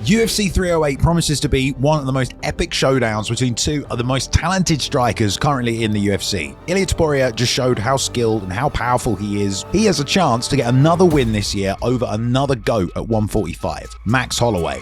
UFC 308 promises to be one of the most epic showdowns between two of the most talented strikers currently in the UFC. Ilia Topuria just showed how skilled and how powerful he is. He has a chance to get another win this year over another GOAT at 145, Max Holloway.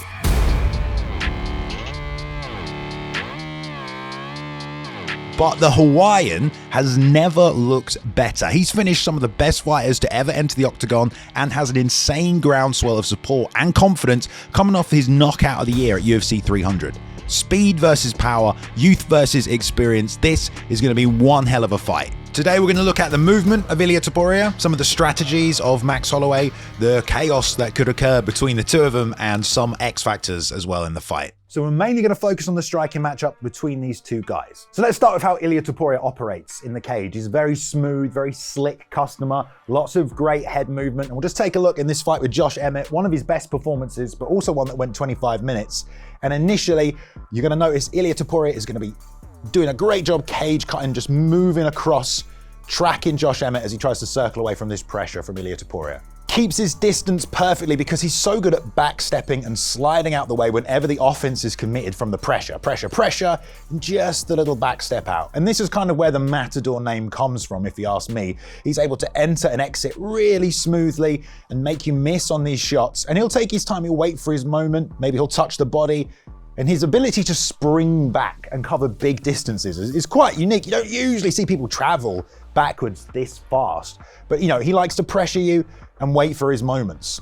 But the Hawaiian has never looked better. He's finished some of the best fighters to ever enter the octagon and has an insane groundswell of support and confidence coming off his knockout of the year at UFC 300. Speed versus power, youth versus experience. This is going to be one hell of a fight. Today we're going to look at the movement of Ilia Topuria, some of the strategies of Max Holloway, the chaos that could occur between the two of them, and some X factors as well in the fight. So we're mainly going to focus on the striking matchup between these two guys. So let's start with how Ilia Topuria operates in the cage. He's a very smooth, very slick customer, lots of great head movement. And we'll just take a look in this fight with Josh Emmett, one of his best performances, but also one that went 25 minutes. And initially, you're going to notice Ilia Topuria is going to be doing a great job cage cutting, just moving across, tracking Josh Emmett as he tries to circle away from this pressure from Ilia Topuria. Keeps his distance perfectly because he's so good at backstepping and sliding out the way whenever the offense is committed from the pressure, and just a little backstep out. And this is kind of where the Matador name comes from, if you ask me. He's able to enter and exit really smoothly and make you miss on these shots. And he'll take his time, he'll wait for his moment, maybe he'll touch the body. And his ability to spring back and cover big distances is quite unique. You don't usually see people travel backwards this fast. But he likes to pressure you and wait for his moments.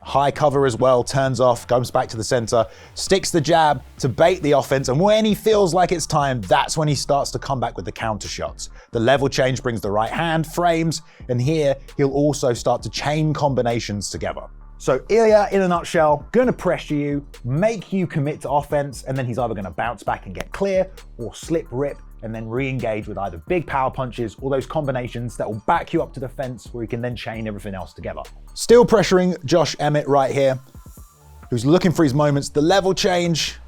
High cover as well, turns off, comes back to the center, sticks the jab to bait the offense, and when he feels like it's time, that's when he starts to come back with the counter shots. The level change brings the right hand, frames, and here he'll also start to chain combinations together. So Ilia, in a nutshell, gonna pressure you, make you commit to offense, and then he's either gonna bounce back and get clear, or slip rip, and then re-engage with either big power punches or those combinations that will back you up to the fence where he can then chain everything else together. Still pressuring Josh Emmett right here, who's looking for his moments. The level change,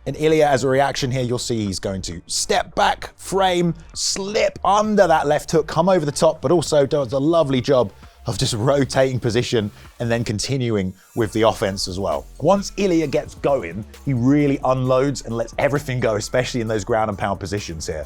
and Ilia, as a reaction here, you'll see he's going to step back, frame, slip under that left hook, come over the top, but also does a lovely job of just rotating position and then continuing with the offense as well. Once Ilia gets going, he really unloads and lets everything go, especially in those ground and pound positions here.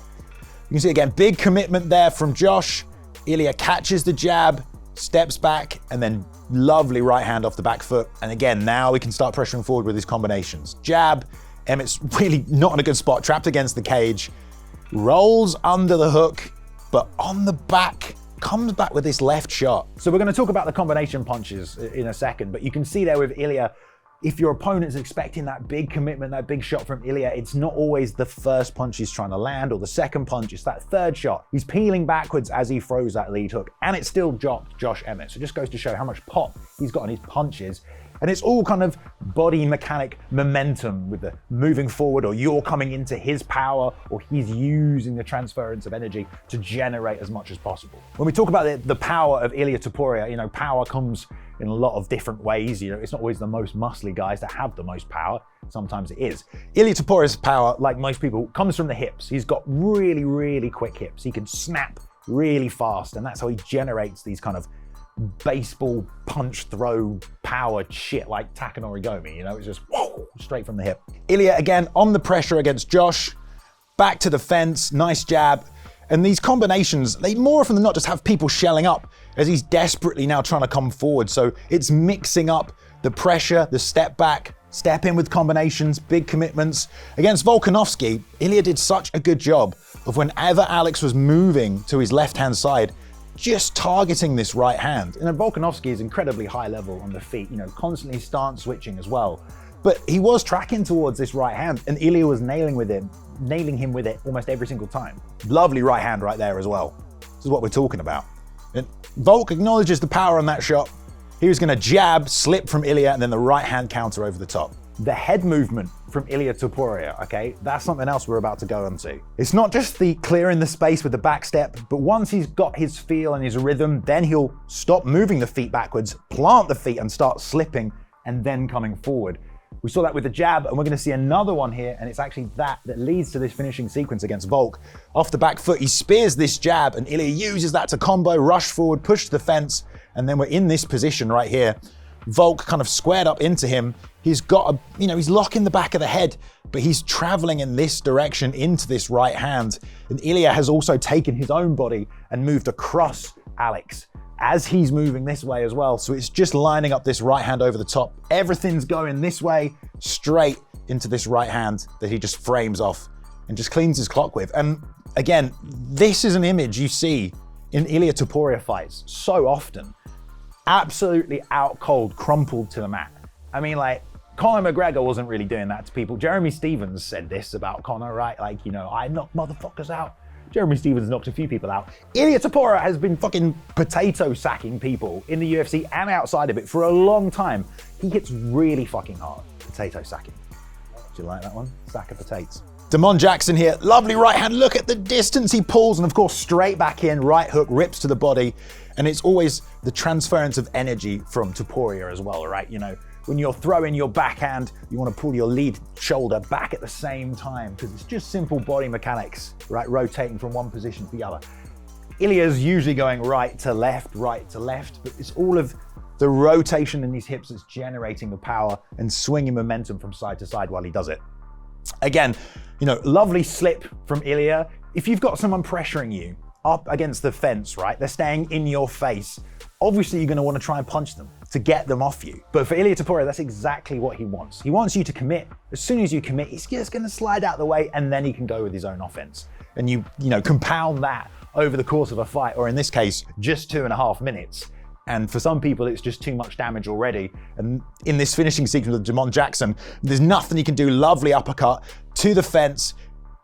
You can see again, big commitment there from Josh. Ilia catches the jab, steps back, and then lovely right hand off the back foot. And again, now we can start pressuring forward with his combinations. Jab, Emmett's really not in a good spot, trapped against the cage, rolls under the hook, but on the back, comes back with this left shot. So we're going to talk about the combination punches in a second, but you can see there with Ilia, if your opponent's expecting that big commitment, that big shot from Ilia, it's not always the first punch he's trying to land or the second punch, it's that third shot. He's peeling backwards as he throws that lead hook, and it still dropped Josh Emmett. So it just goes to show how much pop he's got on his punches. And it's all kind of body mechanic momentum with the moving forward, or you're coming into his power, or he's using the transference of energy to generate as much as possible. When we talk about the power of Ilia Topuria, power comes in a lot of different ways. It's not always the most muscly guys that have the most power. Sometimes it is. Ilia Topuria's power, like most people, comes from the hips. He's got really, really quick hips. He can snap really fast, and that's how he generates these kind of baseball punch throw powered shit like Takanori Gomi. It's just whoa, straight from the hip. Ilia again on the pressure against Josh, back to the fence, nice jab. And these combinations, they more often than not just have people shelling up as he's desperately now trying to come forward. So it's mixing up the pressure, the step back, step in with combinations, big commitments. Against Volkanovski, Ilia did such a good job of whenever Alex was moving to his left-hand side, just targeting this right hand. And Volkanovski is incredibly high level on the feet, constantly stance switching as well. But he was tracking towards this right hand, and Ilia was nailing him with it almost every single time. Lovely right hand right there as well. This is what we're talking about. And Volk acknowledges the power on that shot. He was going to jab, slip from Ilia, and then the right hand counter over the top. The head movement from Ilia Topuria, okay, that's something else we're about to go into. It's not just the clearing the space with the back step, but once he's got his feel and his rhythm, then he'll stop moving the feet backwards, plant the feet and start slipping, and then coming forward. We saw that with the jab, and we're going to see another one here, and it's actually that leads to this finishing sequence against Volk. Off the back foot, he spears this jab, and Ilia uses that to combo, rush forward, push to the fence, and then we're in this position right here Volk kind of squared up into him. He's got he's locking the back of the head, but he's traveling in this direction into this right hand. And Ilia has also taken his own body and moved across Alex as he's moving this way as well. So it's just lining up this right hand over the top. Everything's going this way, straight into this right hand that he just frames off and just cleans his clock with. And again, this is an image you see in Ilia Topuria fights so often. Absolutely out cold, crumpled to the mat. I mean, like, Conor McGregor wasn't really doing that to people. Jeremy Stevens said this about Conor, right? Like, I knock motherfuckers out. Jeremy Stevens knocked a few people out. Ilia Topuria has been fucking potato sacking people in the UFC and outside of it for a long time. He hits really fucking hard. Potato sacking. Do you like that one? Sack of potatoes. Damon Jackson here, lovely right hand. Look at the distance he pulls, and of course straight back in, right hook rips to the body. And it's always the transference of energy from Topuria as well, right? When you're throwing your backhand, you want to pull your lead shoulder back at the same time because it's just simple body mechanics, right? Rotating from one position to the other. Ilia's usually going right to left, but it's all of the rotation in these hips that's generating the power and swinging momentum from side to side while he does it. Again, lovely slip from Ilia. If you've got someone pressuring you up against the fence, right? They're staying in your face. Obviously, you're going to want to try and punch them to get them off you. But for Ilia Topuria, that's exactly what he wants. He wants you to commit. As soon as you commit, he's just going to slide out the way, and then he can go with his own offense. And you compound that over the course of a fight, or in this case, just 2.5 minutes. And for some people, it's just too much damage already. And in this finishing sequence with Damon Jackson, there's nothing he can do. Lovely uppercut to the fence,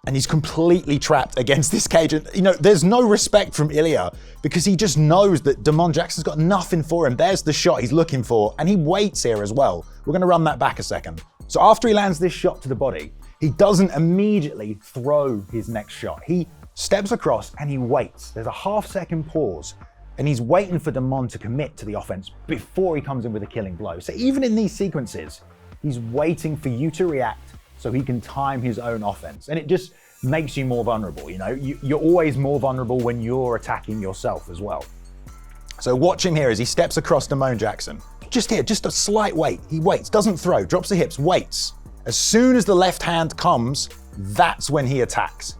and he's completely trapped against this cage. And, there's no respect from Ilia because he just knows that Damon Jackson's got nothing for him. There's the shot he's looking for, and he waits here as well. We're going to run that back a second. So after he lands this shot to the body, he doesn't immediately throw his next shot. He steps across and he waits. There's a 1/2 second pause, and he's waiting for Damon to commit to the offense before he comes in with a killing blow. So even in these sequences, he's waiting for you to react so he can time his own offense. And it just makes you more vulnerable, You're always more vulnerable when you're attacking yourself as well. So watch him here as he steps across Damon Jackson. Just here, just a slight wait. He waits, doesn't throw, drops the hips, waits. As soon as the left hand comes, that's when he attacks.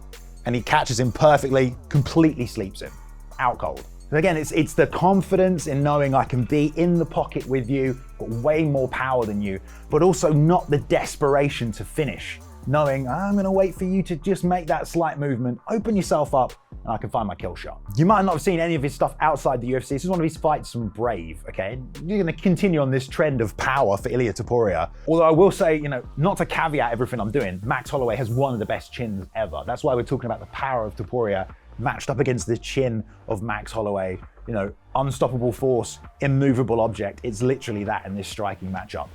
And he catches him perfectly, completely sleeps him. Out cold. And again, it's the confidence in knowing I can be in the pocket with you, got way more power than you, but also not the desperation to finish. Knowing I'm going to wait for you to just make that slight movement, open yourself up, and I can find my kill shot. You might not have seen any of his stuff outside the UFC. This is one of his fights from Brave, okay? You're going to continue on this trend of power for Ilia Topuria. Although I will say, not to caveat everything I'm doing, Max Holloway has one of the best chins ever. That's why we're talking about the power of Topuria matched up against the chin of Max Holloway. Unstoppable force, immovable object. It's literally that in this striking matchup.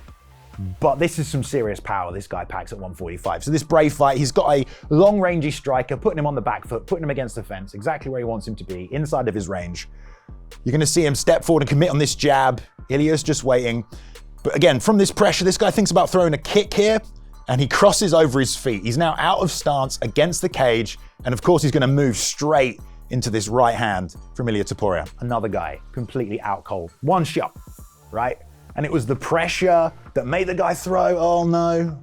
But this is some serious power this guy packs at 145. So this Brave fight, he's got a long-rangey striker, putting him on the back foot, putting him against the fence, exactly where he wants him to be, inside of his range. You're going to see him step forward and commit on this jab. Ilia's just waiting. But again, from this pressure, this guy thinks about throwing a kick here, and he crosses over his feet. He's now out of stance against the cage, and of course he's going to move straight into this right hand from Ilia Topuria. Another guy, completely out cold. One shot, right? And it was the pressure that made the guy throw. Oh no,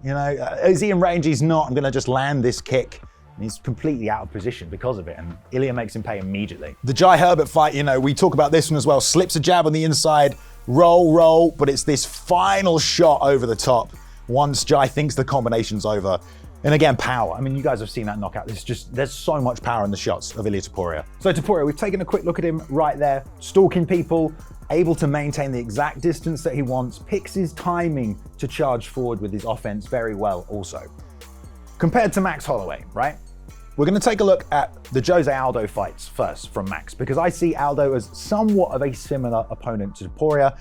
is he in range? He's not. I'm going to just land this kick. And he's completely out of position because of it, and Ilia makes him pay immediately. The Jai Herbert fight, we talk about this one as well. Slips a jab on the inside, roll, but it's this final shot over the top once Jai thinks the combination's over. And again, power. I mean, you guys have seen that knockout. There's so much power in the shots of Ilia Topuria. So Topuria, we've taken a quick look at him right there, stalking people, able to maintain the exact distance that he wants, picks his timing to charge forward with his offense very well also. Compared to Max Holloway, right? We're going to take a look at the Jose Aldo fights first from Max, because I see Aldo as somewhat of a similar opponent to Topuria,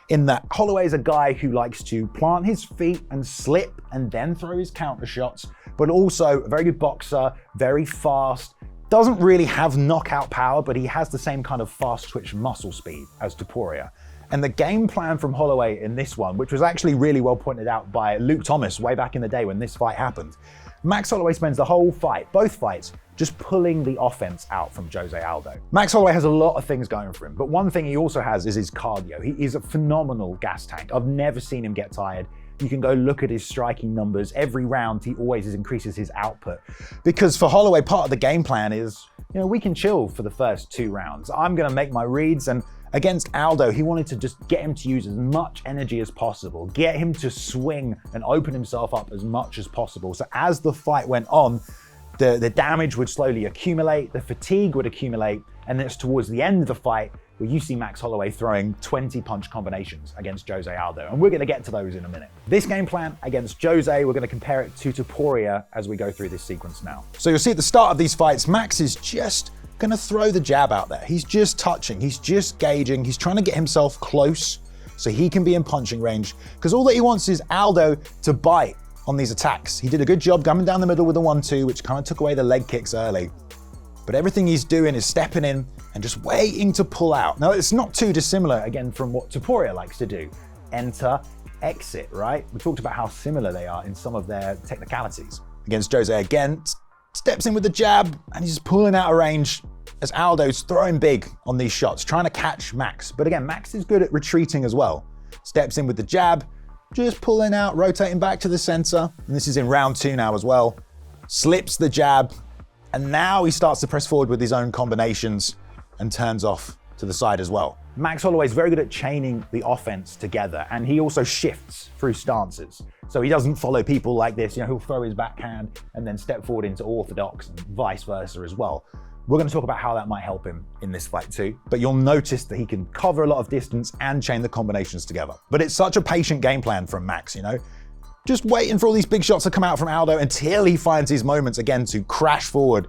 in that Holloway is a guy who likes to plant his feet and slip and then throw his counter shots, but also a very good boxer, very fast, doesn't really have knockout power, but he has the same kind of fast twitch muscle speed as Topuria. And the game plan from Holloway in this one, which was actually really well pointed out by Luke Thomas way back in the day when this fight happened, Max Holloway spends the whole fight, both fights, just pulling the offense out from Jose Aldo. Max Holloway has a lot of things going for him, but one thing he also has is his cardio. He is a phenomenal gas tank. I've never seen him get tired. You can go look at his striking numbers. Every round, he always increases his output. Because for Holloway, part of the game plan is, we can chill for the first 2 rounds. I'm going to make my reads, and against Aldo, he wanted to just get him to use as much energy as possible, get him to swing and open himself up as much as possible. So as the fight went on, the damage would slowly accumulate, the fatigue would accumulate, and then it's towards the end of the fight where you see Max Holloway throwing 20 punch combinations against Jose Aldo, and we're going to get to those in a minute. This game plan against Jose, we're going to compare it to Topuria as we go through this sequence now. So you'll see at the start of these fights, Max is just going to throw the jab out there. He's just touching, he's just gauging, he's trying to get himself close so he can be in punching range, because all that he wants is Aldo to bite on these attacks. He did a good job coming down the middle with the 1-2, which kind of took away the leg kicks early. But everything he's doing is stepping in and just waiting to pull out. Now, it's not too dissimilar, again, from what Topuria likes to do. Enter, exit, right? We talked about how similar they are in some of their technicalities. Against Jose again, steps in with the jab, and he's just pulling out of range as Aldo's throwing big on these shots, trying to catch Max. But again, Max is good at retreating as well. Steps in with the jab, just pulling out, rotating back to the center. And this is in round 2 now as well. Slips the jab, and now he starts to press forward with his own combinations and turns off to the side as well. Max Holloway is very good at chaining the offense together, and he also shifts through stances. So he doesn't follow people like this, he'll throw his backhand and then step forward into orthodox and vice versa as well. We're going to talk about how that might help him in this fight too, but you'll notice that he can cover a lot of distance and chain the combinations together. But it's such a patient game plan from Max, just waiting for all these big shots to come out from Aldo until he finds his moments again to crash forward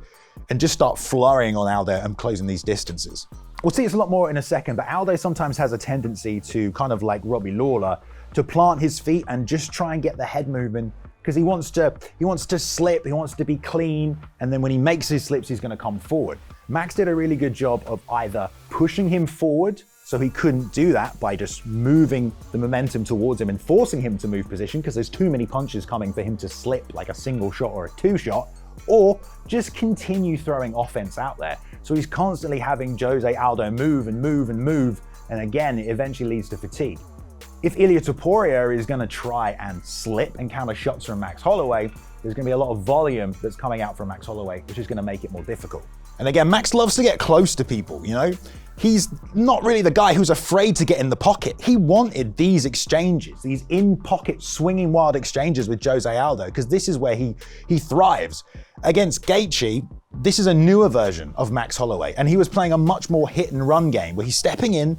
and just start flurrying on Aldo and closing these distances. We'll see this a lot more in a second, but Aldo sometimes has a tendency to, kind of like Robbie Lawler, to plant his feet and just try and get the head moving, because he wants to slip, he wants to be clean, and then when he makes his slips, he's going to come forward. Max did a really good job of either pushing him forward, so he couldn't do that by just moving the momentum towards him and forcing him to move position, because there's too many punches coming for him to slip like a single shot or a 2-shot, or just continue throwing offense out there. So he's constantly having Jose Aldo move and move and move, and again, it eventually leads to fatigue. If Ilia Topuria is going to try and slip and counter shots from Max Holloway, there's going to be a lot of volume that's coming out from Max Holloway, which is going to make it more difficult. And again, Max loves to get close to people, He's not really the guy who's afraid to get in the pocket. He wanted these exchanges, these in-pocket swinging wild exchanges with Jose Aldo, because this is where he thrives. Against Gaethje, this is a newer version of Max Holloway, and he was playing a much more hit and run game where he's stepping in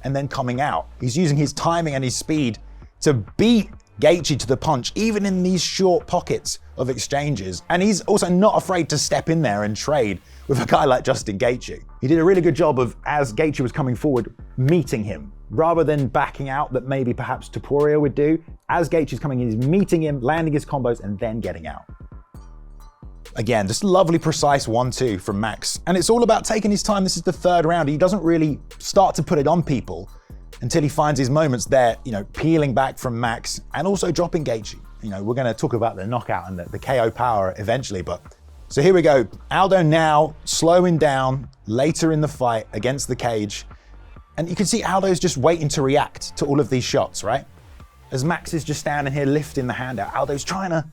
and then coming out. He's using his timing and his speed to beat Gaethje to the punch, even in these short pockets of exchanges. And he's also not afraid to step in there and trade with a guy like Justin Gaethje. He did a really good job of, as Gaethje was coming forward, meeting him, rather than backing out that maybe perhaps Topuria would do. As Gaethje's coming in, he's meeting him, landing his combos, and then getting out. Again, just lovely, precise 1-2 from Max. And it's all about taking his time. This is the 3rd round. He doesn't really start to put it on people until he finds his moments there, peeling back from Max and also dropping Gaethje. We're going to talk about the knockout and the KO power eventually, but so here we go. Aldo now slowing down later in the fight against the cage. And you can see Aldo's just waiting to react to all of these shots, right? As Max is just standing here lifting the hand out, Aldo's trying to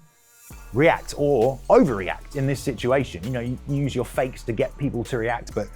react or overreact in this situation. You use your fakes to get people to react, but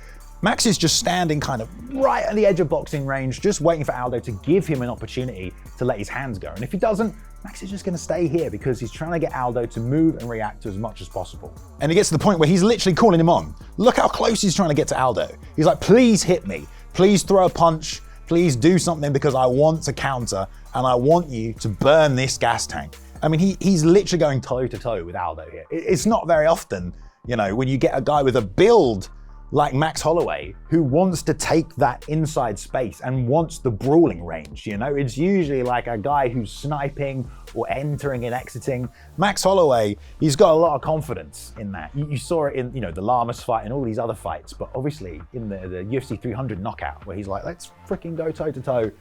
Max is just standing kind of right at the edge of boxing range, just waiting for Aldo to give him an opportunity to let his hands go. And if he doesn't, Max is just going to stay here because he's trying to get Aldo to move and react as much as possible. And he gets to the point where he's literally calling him on. Look how close he's trying to get to Aldo. He's like, please hit me. Please throw a punch. Please do something because I want to counter and I want you to burn this gas tank. I mean, he's literally going toe to toe with Aldo here. It's not very often, when you get a guy with a build like Max Holloway, who wants to take that inside space and wants the brawling range, It's usually like a guy who's sniping or entering and exiting. Max Holloway, he's got a lot of confidence in that. You saw it in, the Lamas fight and all these other fights, but obviously in the UFC 300 knockout, where he's like, let's freaking go toe to toe.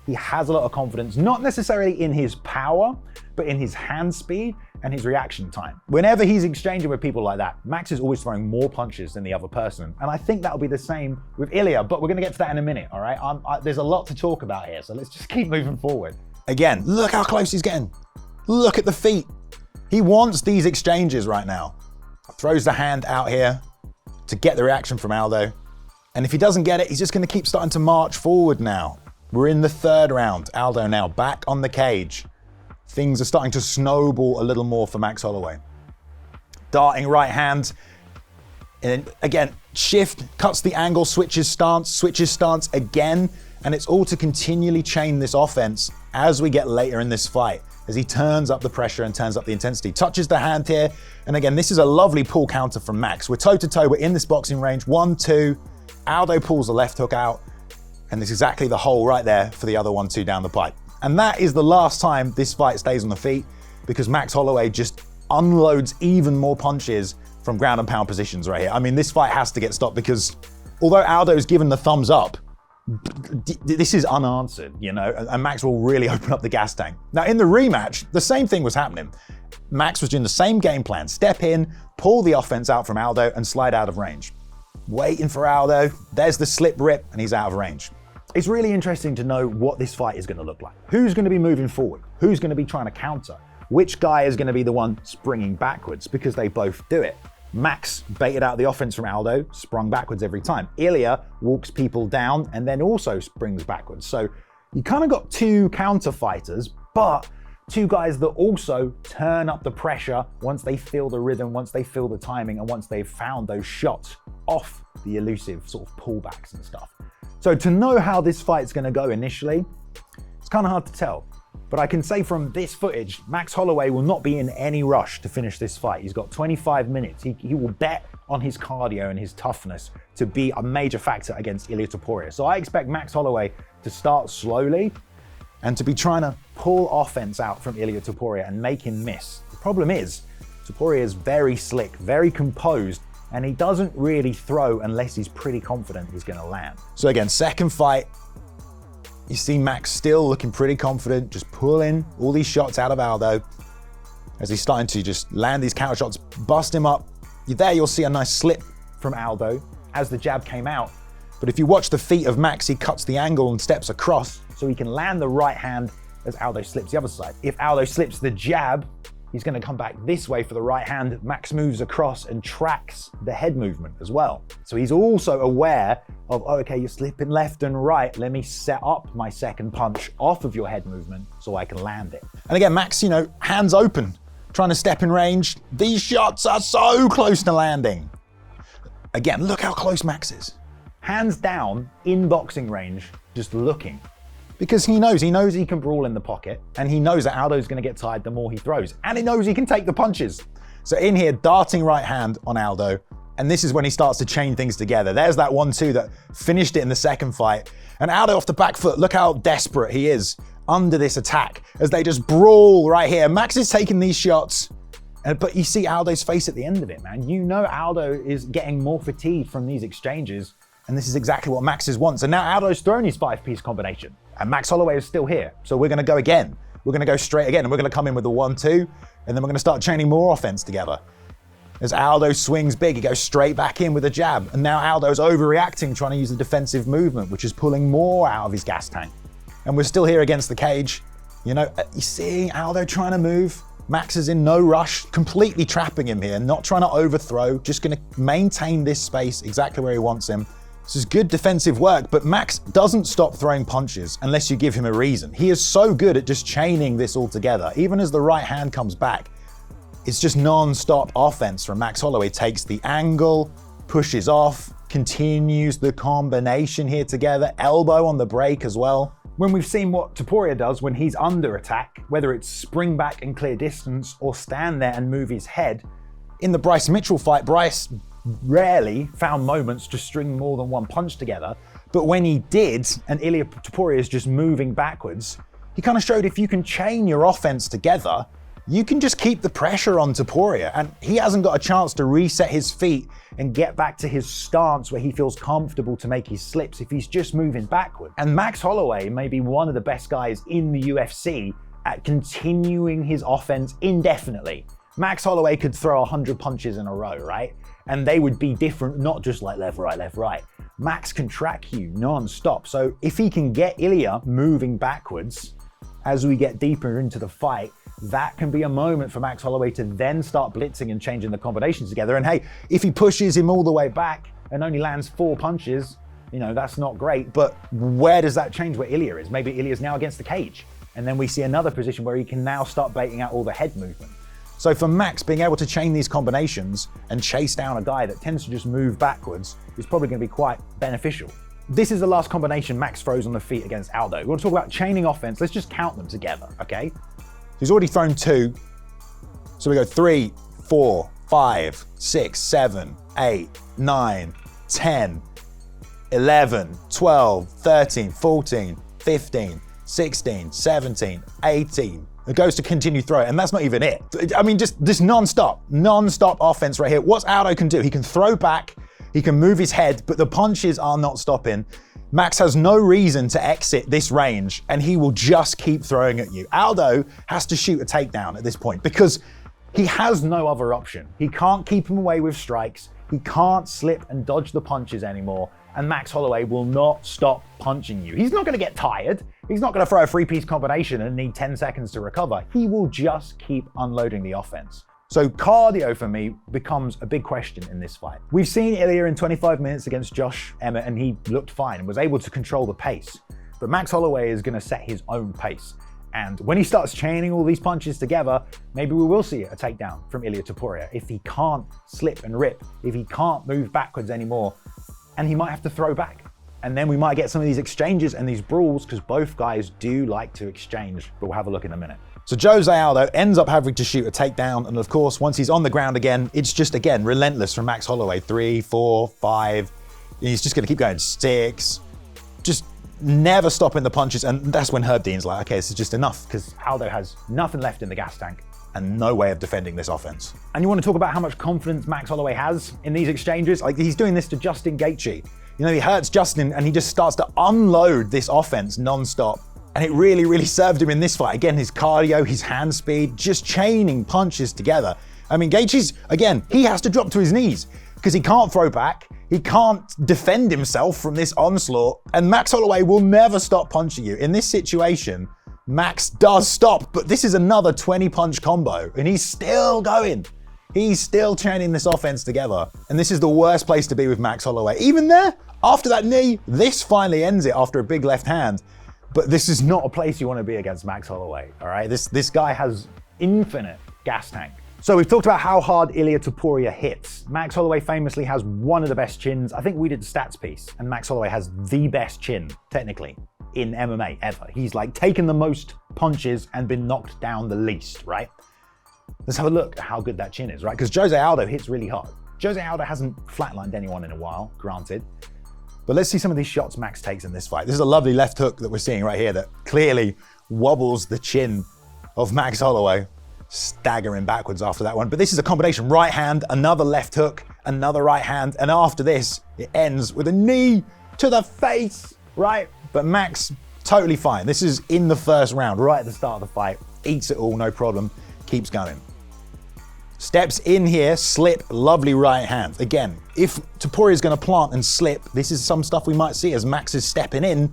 He has a lot of confidence, not necessarily in his power, but in his hand speed and his reaction time. Whenever he's exchanging with people like that, Max is always throwing more punches than the other person. And I think that'll be the same with Ilia, but we're gonna get to that in a minute, all right? There's a lot to talk about here, so let's just keep moving forward. Again, look how close he's getting. Look at the feet. He wants these exchanges right now. Throws the hand out here to get the reaction from Aldo. And if he doesn't get it, he's just gonna keep starting to march forward now. We're in the third round. Aldo now back on the cage. Things are starting to snowball a little more for Max Holloway. Darting right hand. And again, shift, cuts the angle, switches stance again. And it's all to continually chain this offense as we get later in this fight, as he turns up the pressure and turns up the intensity. Touches the hand here. And again, this is a lovely pull counter from Max. We're toe to toe, we're in this boxing range. 1-2. Aldo pulls the left hook out. And there's exactly the hole right there for the other 1-2 down the pipe. And that is the last time this fight stays on the feet, because Max Holloway just unloads even more punches from ground and pound positions right here. I mean, this fight has to get stopped, because although Aldo's given the thumbs up, this is unanswered, you know, and Max will really open up the gas tank. Now, in the rematch, the same thing was happening. Max was doing the same game plan: step in, pull the offense out from Aldo, and slide out of range. Waiting for Aldo, there's the slip rip, and he's out of range. It's really interesting to know what this fight is going to look like. Who's going to be moving forward? Who's going to be trying to counter? Which guy is going to be the one springing backwards? Because they both do it. Max baited out the offense from Aldo, sprung backwards every time. Ilia walks people down and then also springs backwards. So you kind of got two counter fighters, but two guys that also turn up the pressure once they feel the rhythm, once they feel the timing, and once they've found those shots off the elusive sort of pullbacks and stuff. So to know how this fight's going to go initially, it's kind of hard to tell. But I can say from this footage, Max Holloway will not be in any rush to finish this fight. He's got 25 minutes. He will bet on his cardio and his toughness to be a major factor against Ilia Topuria. So I expect Max Holloway to start slowly and to be trying to pull offense out from Ilia Topuria and make him miss. The problem is, Topuria is very slick, very composed, and he doesn't really throw unless he's pretty confident he's going to land. So again, second fight, you see Max still looking pretty confident, just pulling all these shots out of Aldo as he's starting to just land these counter shots, bust him up. There you'll see a nice slip from Aldo as the jab came out. But if you watch the feet of Max, he cuts the angle and steps across so he can land the right hand as Aldo slips the other side. If Aldo slips the jab, he's going to come back this way for the right hand. Max moves across and tracks the head movement as well. So he's also aware of, oh, okay, you're slipping left and right. Let me set up my second punch off of your head movement so I can land it. And again, Max, you know, hands open, trying to step in range. These shots are so close to landing. Again, look how close Max is. Hands down, in boxing range, just looking. Because he knows he can brawl in the pocket, and he knows that Aldo's going to get tired the more he throws, and he knows he can take the punches. So in here, darting right hand on Aldo, and this is when he starts to chain things together. There's that 1-2 that finished it in the second fight, and Aldo off the back foot, look how desperate he is under this attack as they just brawl right here. Max is taking these shots, but you see Aldo's face at the end of it, man. You know Aldo is getting more fatigued from these exchanges, and this is exactly what Max wants. And now Aldo's thrown his 5-piece combination. And Max Holloway is still here. So we're going to go again. We're going to go straight again. And we're going to come in with the 1-2. And then we're going to start chaining more offense together. As Aldo swings big, he goes straight back in with a jab. And now Aldo's overreacting, trying to use the defensive movement, which is pulling more out of his gas tank. And we're still here against the cage. You know, you see Aldo trying to move. Max is in no rush, completely trapping him here, not trying to overthrow, just going to maintain this space exactly where he wants him. This is good defensive work, but Max doesn't stop throwing punches unless you give him a reason. He is so good at just chaining this all together. Even as the right hand comes back, it's just non-stop offense from Max Holloway. Takes the angle, pushes off, continues the combination here together, elbow on the break as well. When we've seen what Topuria does when he's under attack, whether it's spring back and clear distance or stand there and move his head, in the Bryce Mitchell fight, Bryce rarely found moments to string more than one punch together, but when he did, and Ilia Topuria is just moving backwards, he kind of showed if you can chain your offense together you can just keep the pressure on Topuria, and he hasn't got a chance to reset his feet and get back to his stance where he feels comfortable to make his slips if he's just moving backward. And Max Holloway may be one of the best guys in the UFC at continuing his offense indefinitely. Max Holloway could throw 100 punches in a row, right? And they would be different, not just like left, right, left, right. Max can track you non-stop. So if he can get Ilia moving backwards as we get deeper into the fight, that can be a moment for Max Holloway to then start blitzing and changing the combinations together. And hey, if he pushes him all the way back and only lands 4 punches, you know, that's not great. But where does that change where Ilia is? Maybe Ilia's now against the cage. And then we see another position where he can now start baiting out all the head movement. So for Max, being able to chain these combinations and chase down a guy that tends to just move backwards is probably going to be quite beneficial. This is the last combination Max throws on the feet against Aldo. We want to talk about chaining offense. Let's just count them together, okay? So he's already thrown 2. So we go 3, 4, 5, 6, 7, 8, 9, 10, 11, 12, 13, 14, 15, 16, 17, 18. It goes to continue throw, and that's not even it. I mean, just this non-stop offense right here. What's Aldo can do? He can throw back, he can move his head, but the punches are not stopping. Max has no reason to exit this range, and he will just keep throwing at you. Aldo has to shoot a takedown at this point because he has no other option. He can't keep him away with strikes. He can't slip and dodge the punches anymore, and Max Holloway will not stop punching you. He's not going to get tired. He's not going to throw a 3-piece combination and need 10 seconds to recover. He will just keep unloading the offense. So cardio for me becomes a big question in this fight. We've seen Ilia in 25 minutes against Josh Emmett, and he looked fine and was able to control the pace. But Max Holloway is going to set his own pace. And when he starts chaining all these punches together, maybe we will see a takedown from Ilia Topuria. If he can't slip and rip, if he can't move backwards anymore, and he might have to throw back. And then we might get some of these exchanges and these brawls because both guys do like to exchange, but we'll have a look in a minute. So Jose Aldo ends up having to shoot a takedown, and of course, once he's on the ground again, it's just, again, relentless from Max Holloway. 3, 4, 5, he's just gonna keep going, 6, just never stopping the punches, and that's when Herb Dean's like, okay, this is just enough, because Aldo has nothing left in the gas tank and no way of defending this offense. And you want to talk about how much confidence Max Holloway has in these exchanges? Like, he's doing this to Justin Gaethje. You know, he hurts Justin and he just starts to unload this offense non-stop. And it really, really served him in this fight. Again, his cardio, his hand speed, just chaining punches together. I mean, Gaethje's, again, he has to drop to his knees because he can't throw back. He can't defend himself from this onslaught. And Max Holloway will never stop punching you. In this situation, Max does stop, but this is another 20-punch combo, and he's still going. He's still chaining this offense together. And this is the worst place to be with Max Holloway. Even there, after that knee, this finally ends it after a big left hand. But this is not a place you want to be against Max Holloway, all right? This guy has infinite gas tank. So we've talked about how hard Ilia Topuria hits. Max Holloway famously has one of the best chins. I think we did the stats piece, and Max Holloway has the best chin, technically, in MMA ever. He's like taken the most punches and been knocked down the least, right? Let's have a look at how good that chin is, right? Because Jose Aldo hits really hard. Jose Aldo hasn't flatlined anyone in a while, granted. But let's see some of these shots Max takes in this fight. This is a lovely left hook that we're seeing right here that clearly wobbles the chin of Max Holloway, staggering backwards after that one. But this is a combination right hand, another left hook, another right hand, and after this, it ends with a knee to the face, right? But Max, totally fine. This is in the first round, right at the start of the fight. Eats it all, no problem, keeps going. Steps in here, slip, lovely right hand. Again, if Topuria is going to plant and slip, this is some stuff we might see as Max is stepping in.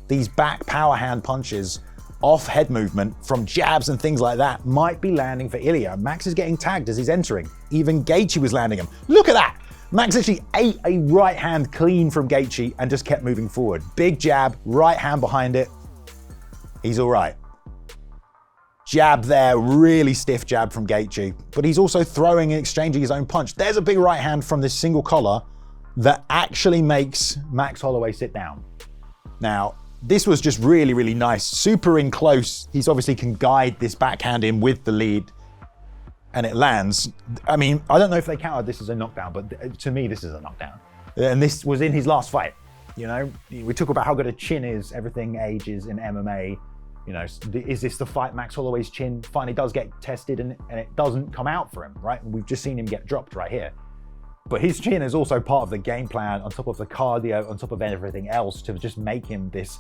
These back power hand punches off head movement from jabs and things like that might be landing for Ilia. Max is getting tagged as he's entering. Even Gaethje was landing him. Look at that! Max actually ate a right hand clean from Gaethje and just kept moving forward. Big jab, right hand behind it. He's all right. Jab there, really stiff jab from Gaethje, but he's also throwing and exchanging his own punch. There's a big right hand from this single collar that actually makes Max Holloway sit down. Now, this was just really, really nice. Super in close. He's obviously can guide this backhand in with the lead, and it lands. I mean, I don't know if they counted this as a knockdown, but to me, this is a knockdown. And this was in his last fight. You know, we talk about how good a chin is, everything ages in MMA. You know, is this the fight Max Holloway's chin finally does get tested and it doesn't come out for him, right? And we've just seen him get dropped right here. But his chin is also part of the game plan, on top of the cardio, on top of everything else, to just make him this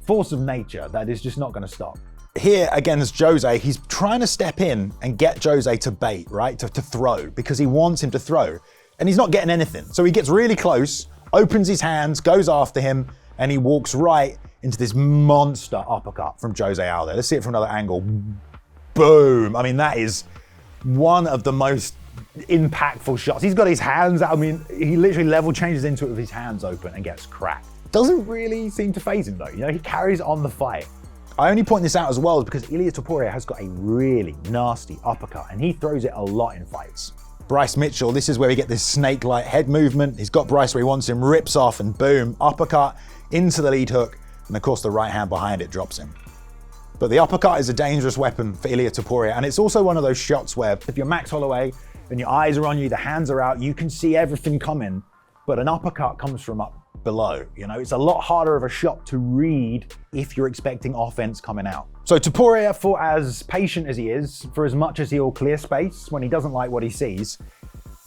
force of nature that is just not going to stop. Here against Jose, he's trying to step in and get Jose to bait, right? To throw, because he wants him to throw. And he's not getting anything. So he gets really close, opens his hands, goes after him, and he walks right into this monster uppercut from Jose Aldo. Let's see it from another angle. Boom. I mean, that is one of the most impactful shots. He's got his hands out. I mean, he literally level changes into it with his hands open and gets cracked. Doesn't really seem to faze him though. You know, he carries on the fight. I only point this out as well because Ilia Topuria has got a really nasty uppercut and he throws it a lot in fights. Bryce Mitchell, this is where we get this snake-like head movement. He's got Bryce where he wants him, rips off and boom, uppercut into the lead hook. And of course the right hand behind it drops him. But the uppercut is a dangerous weapon for Ilia Topuria. And it's also one of those shots where if you're Max Holloway and your eyes are on you, the hands are out, you can see everything coming, but an uppercut comes from up below. You know, it's a lot harder of a shot to read if you're expecting offense coming out. So Topuria, for as patient as he is, for as much as he'll clear space when he doesn't like what he sees,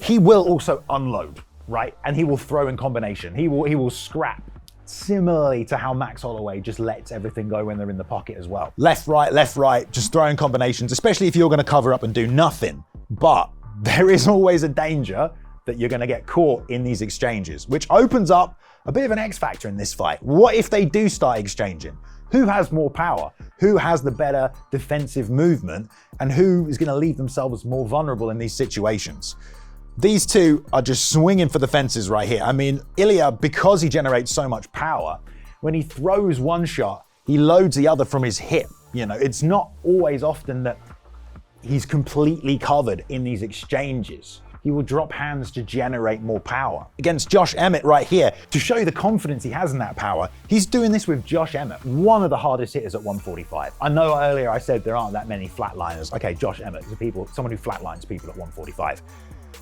he will also unload, right? And he will throw in combination. He will scrap. Similarly to how Max Holloway just lets everything go when they're in the pocket as well. Left, right, just throwing combinations, especially if you're going to cover up and do nothing. But there is always a danger that you're going to get caught in these exchanges, which opens up a bit of an X factor in this fight. What if they do start exchanging? Who has more power? Who has the better defensive movement? And who is going to leave themselves more vulnerable in these situations? These two are just swinging for the fences right here. I mean, Ilia, because he generates so much power, when he throws one shot, he loads the other from his hip. You know, it's not always often that he's completely covered in these exchanges. He will drop hands to generate more power. Against Josh Emmett right here, to show you the confidence he has in that power, he's doing this with Josh Emmett, one of the hardest hitters at 145. I know earlier I said there aren't that many flatliners. Okay, Josh Emmett is someone who flatlines people at 145.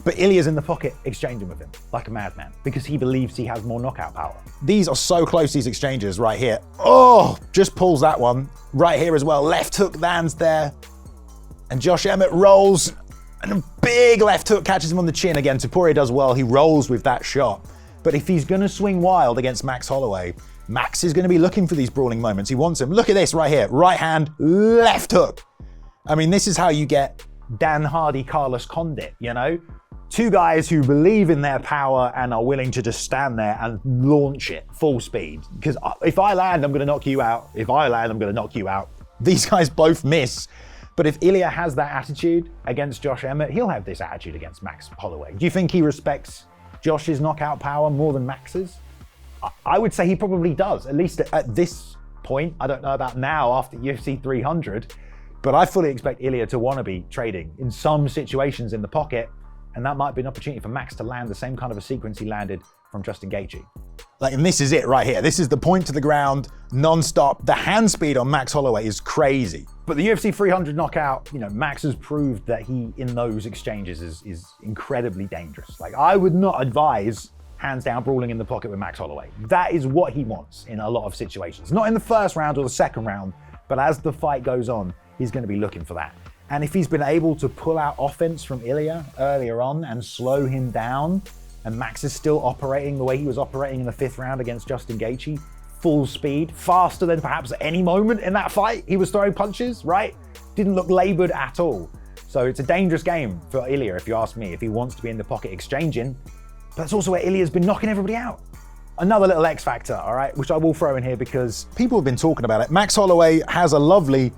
But Ilia's in the pocket exchanging with him like a madman because he believes he has more knockout power. These are so close, these exchanges right here. Oh, just pulls that one. Right here as well, left hook lands there. And Josh Emmett rolls, and a big left hook catches him on the chin. Again, Topuria does well, he rolls with that shot. But if he's gonna swing wild against Max Holloway, Max is gonna be looking for these brawling moments. He wants him. Look at this right here, right hand, left hook. I mean, this is how you get Dan Hardy, Carlos Condit, you know? Two guys who believe in their power and are willing to just stand there and launch it full speed. Because if I land, I'm gonna knock you out. If I land, I'm gonna knock you out. These guys both miss. But if Ilia has that attitude against Josh Emmett, he'll have this attitude against Max Holloway. Do you think he respects Josh's knockout power more than Max's? I would say he probably does, at least at this point. I don't know about now after UFC 300, but I fully expect Ilia to want to be trading in some situations in the pocket, and that might be an opportunity for Max to land the same kind of a sequence he landed from Justin Gaethje. Like, and this is it right here. This is the point to the ground, non-stop. The hand speed on Max Holloway is crazy. But the UFC 300 knockout, you know, Max has proved that he, in those exchanges, is incredibly dangerous. Like, I would not advise hands down brawling in the pocket with Max Holloway. That is what he wants in a lot of situations. Not in the first round or the second round, but as the fight goes on, he's going to be looking for that. And if he's been able to pull out offense from Ilia earlier on and slow him down, and Max is still operating the way he was operating in the 5th round against Justin Gaethje, full speed, faster than perhaps at any moment in that fight, he was throwing punches, right? Didn't look labored at all. So it's a dangerous game for Ilia, if you ask me, if he wants to be in the pocket exchanging. But that's also where Ilia's been knocking everybody out. Another little X factor, all right, which I will throw in here because people have been talking about it. Max Holloway has a lovely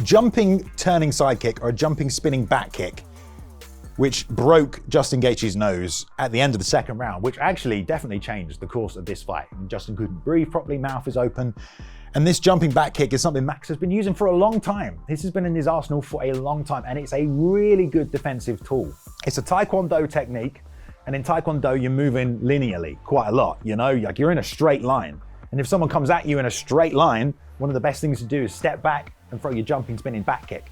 jumping turning side kick or a jumping spinning back kick, which broke Justin Gaethje's nose at the end of the 2nd round, which actually definitely changed the course of this fight. Justin couldn't breathe properly, mouth is open. And this jumping back kick is something Max has been using for a long time. This has been in his arsenal for a long time, and it's a really good defensive tool. It's a Taekwondo technique, and in Taekwondo, you're moving linearly quite a lot, you know? Like, you're in a straight line. And if someone comes at you in a straight line, one of the best things to do is step back and throw your jumping, spinning back kick.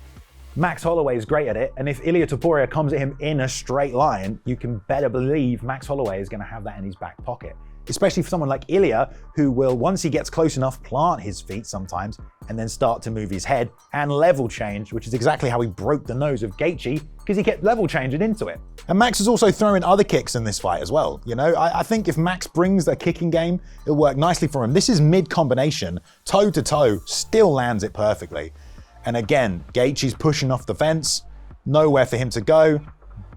Max Holloway is great at it, and if Ilia Topuria comes at him in a straight line, you can better believe Max Holloway is going to have that in his back pocket. especially for someone like Ilia, who will, once he gets close enough, plant his feet sometimes, and then start to move his head and level change, which is exactly how he broke the nose of Gaethje, because he kept level changing into it. And Max is also throwing other kicks in this fight as well. You know, I think if Max brings the kicking game, it'll work nicely for him. This is mid-combination, toe to toe, still lands it perfectly. And again, Gaethje's pushing off the fence, nowhere for him to go.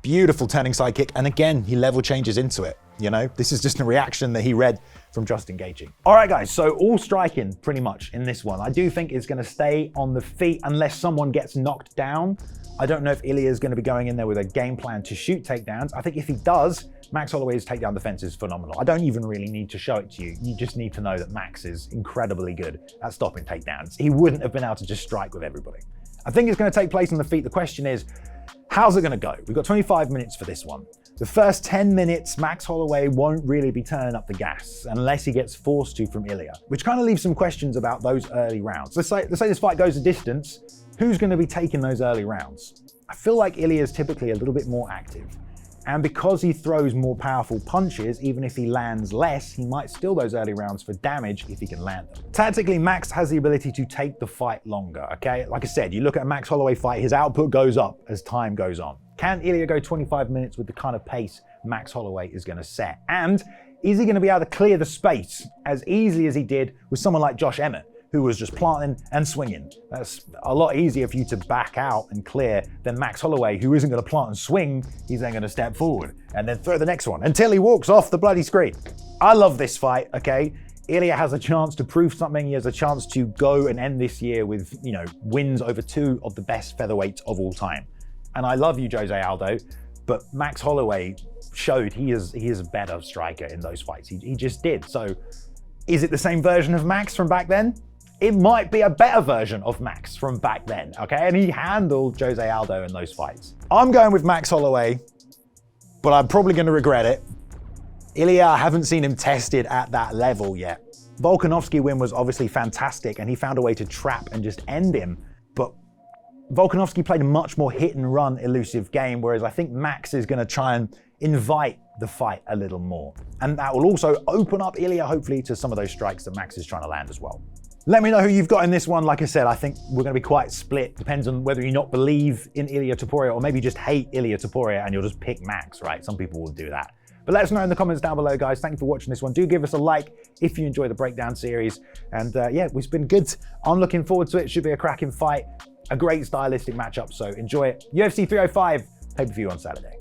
Beautiful turning side kick, and again, he level changes into it. You know, this is just a reaction that he read from Justin Gaethje. All right, guys, so all striking pretty much in this one. I do think it's going to stay on the feet unless someone gets knocked down. I don't know if Ilia is going to be going in there with a game plan to shoot takedowns. I think if he does, Max Holloway's takedown defense is phenomenal. I don't even really need to show it to you. You just need to know that Max is incredibly good at stopping takedowns. He wouldn't have been able to just strike with everybody. I think it's going to take place on the feet. The question is, how's it going to go? We've got 25 minutes for this one. The first 10 minutes, Max Holloway won't really be turning up the gas unless he gets forced to from Ilia, which kind of leaves some questions about those early rounds. Let's say this fight goes a distance. Who's going to be taking those early rounds? I feel like Ilia is typically a little bit more active. And because he throws more powerful punches, even if he lands less, he might steal those early rounds for damage if he can land them. Tactically, Max has the ability to take the fight longer, okay? Like I said, you look at a Max Holloway fight, his output goes up as time goes on. Can Ilia go 25 minutes with the kind of pace Max Holloway is going to set? And is he going to be able to clear the space as easily as he did with someone like Josh Emmett, who was just planting and swinging? That's a lot easier for you to back out and clear than Max Holloway, who isn't going to plant and swing. He's then going to step forward and then throw the next one until he walks off the bloody screen. I love this fight, okay? Ilia has a chance to prove something. He has a chance to go and end this year with, you know, wins over two of the best featherweights of all time. And I love you, Jose Aldo, but Max Holloway showed he is a better striker in those fights. He just did. So is it the same version of Max from back then? It might be a better version of Max from back then, okay? And he handled Jose Aldo in those fights. I'm going with Max Holloway, but I'm probably going to regret it. Ilia, I haven't seen him tested at that level yet. Volkanovski win was obviously fantastic, and he found a way to trap and just end him. But Volkanovski played a much more hit and run elusive game, whereas I think Max is going to try and invite the fight a little more. And that will also open up Ilia, hopefully, to some of those strikes that Max is trying to land as well. Let me know who you've got in this one. Like I said, I think we're going to be quite split. Depends on whether you not believe in Ilia Topuria or maybe just hate Ilia Topuria and you'll just pick Max, right? Some people will do that. But let us know in the comments down below, guys. Thank you for watching this one. Do give us a like if you enjoy the breakdown series. And yeah, it's been good. I'm looking forward to it. Should be a cracking fight. A great stylistic matchup, so enjoy it. UFC 305, pay-per-view on Saturday.